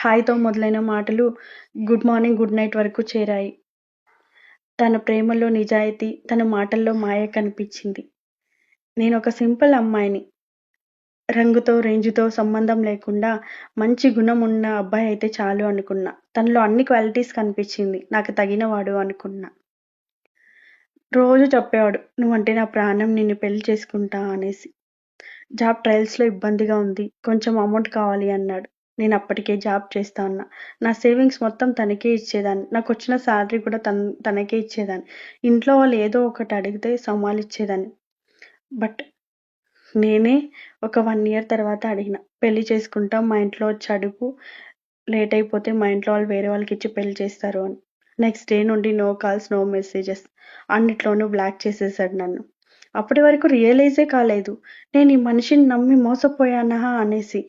హాయ్‌తో మొదలైన మాటలు good morning, good night వరకు చేరాయి. తన ప్రేమలో నిజాయితీ, తన మాటల్లో మాయ కనిపించింది. నేనొక సింపుల్ అమ్మాయిని. రంగుతో, రేంజ్‌తో సంబంధం లేకుండా మంచి గుణం ఉన్న అబ్బాయి అయితే చాలు అనుకున్నా. తనలో అన్ని క్వాలిటీస్ కనిపించింది. నాకు తగినవాడు అనుకున్నా. రోజు చెప్పేవాడు, "నువ్వంటే నా ప్రాణం, నిన్ను పెళ్లి చేసుకుంటా" అనేసి. జాబ్ ట్రయల్స్‌లో ఇబ్బందిగా ఉంది. కొంచెం అమౌంట్ కావాలి అన్నాడు. నేను అప్పటికే జాబ్ చేస్తా అన్నా. నా సేవింగ్స్ మొత్తం తనకే ఇచ్చేదాన్ని. నాకొచ్చిన సాలరీ కూడా తనకే ఇచ్చేదాన్ని. ఇంట్లో వాళ్ళు ఏదో ఒకటి అడిగితే సమాలిచ్చేదాన్ని. బట్ నేనే ఒక 1 ఇయర్ తర్వాత అడిగిన. పెళ్లి చేసుకుంటాం, మా ఇంట్లో వచ్చి అడుగు. లేట్ అయిపోతే మా ఇంట్లో వాళ్ళు వేరే వాళ్ళకిచ్చి పెళ్లి చేస్తారు అని. నెక్స్ట్ డే నుండి నో కాల్స్, నో మెసేజెస్. అన్నిట్లోనూ బ్లాక్ చేసేసాడు నన్ను. అప్పటి వరకు రియలైజే కాలేదు. నేను ఈ మనిషిని నమ్మి మోసపోయానా అనేసి.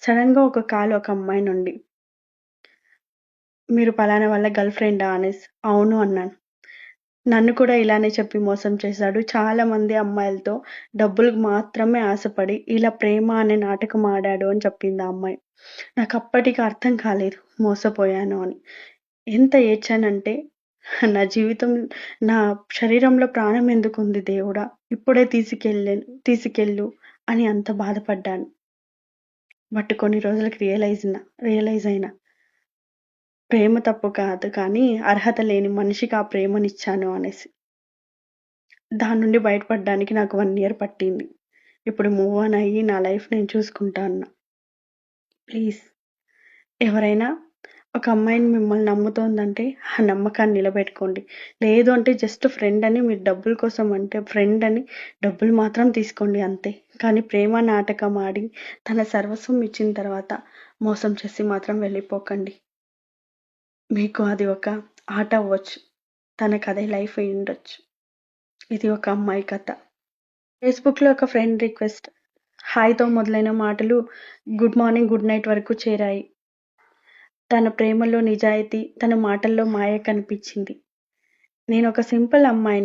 సడెన్‌గా ఒక కాల్ ఒక అమ్మాయి నుండి. "మీరు పలానా వాళ్ళ గర్ల్ ఫ్రెండా?" అనేసి. అవును అన్నాను. నన్ను కూడా ఇలానే చెప్పి మోసం చేశాడు. చాలామంది అమ్మాయిలతో డబ్బులకు మాత్రమే ఆశపడి ఇలా ప్రేమ అనే నాటకం ఆడాడు అని చెప్పింది ఆ అమ్మాయి. నాకప్పటికి అర్థం కాలేదు మోసపోయాను అని. ఎంత ఏడ్చానంటే నా జీవితం, నా శరీరంలో ప్రాణం ఎందుకుంది దేవుడా! ఇప్పుడే తీసుకెళ్ళు అని అంత బాధపడ్డాను. బట్ కొన్ని రోజులకి రియలైజ్ అయినా. ప్రేమ తప్పు కాదు కానీ అర్హత లేని మనిషికి ఆ ప్రేమనిచ్చాను అనేసి. దాని నుండి బయటపడడానికి నాకు 1 ఇయర్ పట్టింది. ఇప్పుడు మూవ్ ఆన్ అయ్యి నా లైఫ్ నేను చూసుకుంటా అన్నా. ప్లీజ్ ఎవరైనా ఒక అమ్మాయిని మిమ్మల్ని నమ్ముతోందంటే ఆ నమ్మకాన్ని నిలబెట్టుకోండి. లేదు అంటే జస్ట్ ఫ్రెండ్ అని మీరు డబ్బుల కోసం అంటే ఫ్రెండ్ అని డబ్బులు మాత్రం తీసుకోండి అంతే. కానీ ప్రేమ నాటకం ఆడి తన సర్వస్వం ఇచ్చిన తర్వాత మోసం చేసి మాత్రం వెళ్ళిపోకండి. మీకు అది ఒక ఆట అవ్వచ్చు. తనకదే లైఫ్ అయ్యుండొచ్చు. ఇది ఒక అమ్మాయి కథ. ఫేస్‌బుక్‌లో ఒక ఫ్రెండ్ రిక్వెస్ట్. హాయ్‌తో మొదలైన మాటలు గుడ్ మార్నింగ్, గుడ్ నైట్ వరకు చేరాయి. తన ప్రేమలో నిజాయితీ, తన మాటల్లో మాయ కనిపించింది. నేనొక సింపుల్ అమ్మాయిని.